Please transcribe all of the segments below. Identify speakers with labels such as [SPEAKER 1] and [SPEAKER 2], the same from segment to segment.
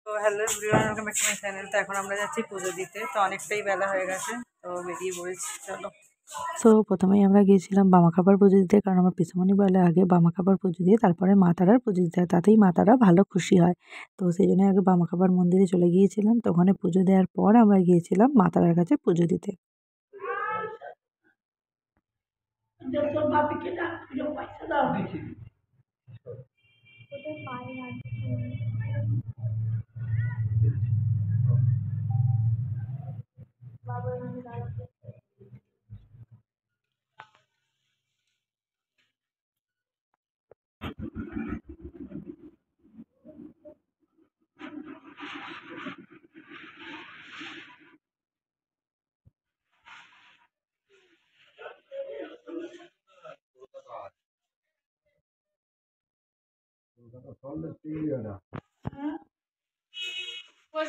[SPEAKER 1] তো hello everyone, welcome back to my channel. তো এখন আমরা যাচ্ছি পুজো দিতে, তো অনেকটাই বেলা হয়ে গেছে, তো বেরিয়ে পড়েছি, চলো।
[SPEAKER 2] সো প্রথমেই আমরা গিয়েছিলাম বামাখাবার পুজো দিতে, কারণ আমার পিসুমণি বলে আগে বামাখাবার পুজো দিয়ে তারপরে মা তারার পুজো দিতে হয়, তাতেই মা তারা ভালো খুশি হয়। তো সেই জন্য আগে বামাখাবার মন্দিরে চলে গিয়েছিলাম। তো ওখানে পুজো দেওয়ার পর আমরা গিয়েছিলাম মা তারার কাছে পুজো দিতে।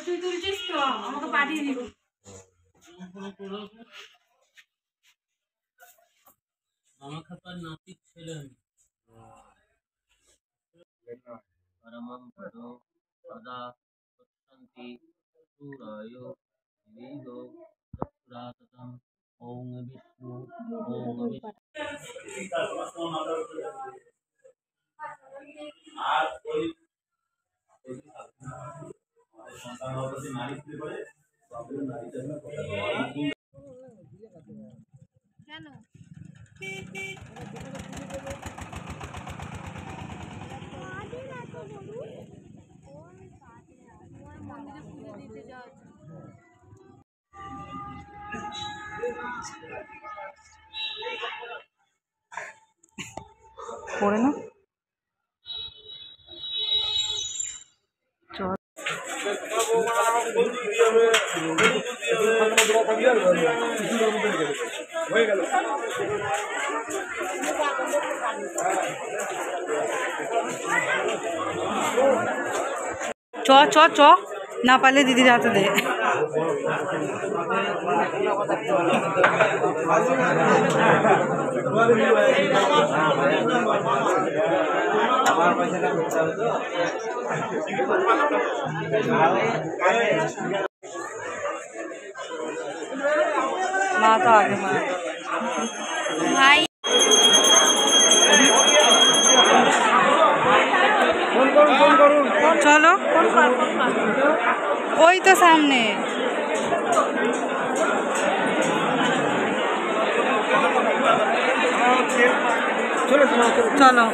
[SPEAKER 3] তুই তুলছিস তো আমাকে পাঠিয়ে দিবি। আমার খাতার নাতিক ছেলে পরমম পদো সদা শান্তি সুরায় বিদো সত্রাততম ওম বিষ্ণু ওম আর ওই সন্তান হতে নারী করে তাহলে নারী জন্য কথা কেন
[SPEAKER 1] পড়ে না চ চ চ না পারলে দিদির হাতে দে। মা তো আগে মা ভাই চলো ওই তো সামনে চলো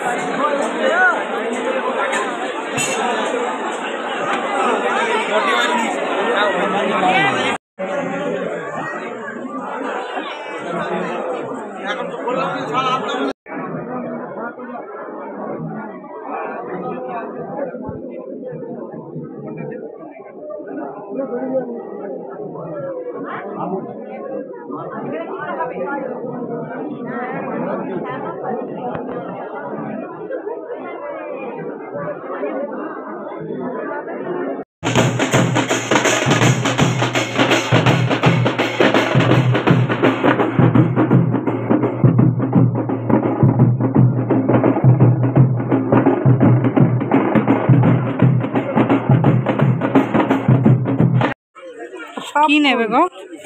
[SPEAKER 1] কি নেবে গো?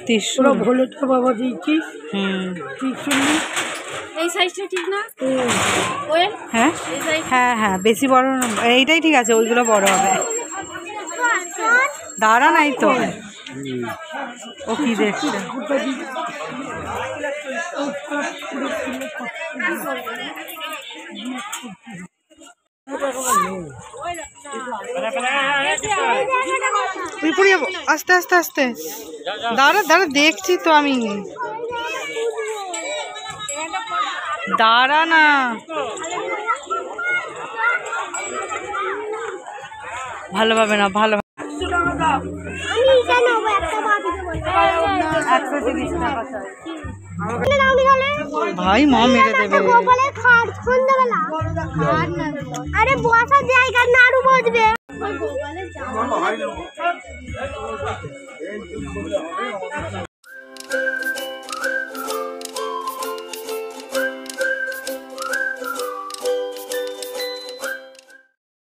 [SPEAKER 1] ত্রিশূল ভোলেটা বাবা দিয়েছি।
[SPEAKER 3] এই সাইজটা ঠিক না?
[SPEAKER 1] হ্যাঁ হ্যাঁ হ্যাঁ, বেশি বড় না, এইটাই ঠিক আছে, ওইগুলো বড় হবে। দাঁড়া নাই তো, ও কি দেখছে? আস্তে আস্তে আস্তে দাঁড়া দাঁড়া, দেখছি তো আমি, দাঁড়া না। ভালোভাবে না, ভালো ভাই মা মেরে দেবে।
[SPEAKER 4] আরে বসার জায়গা নাড়ু বসবে।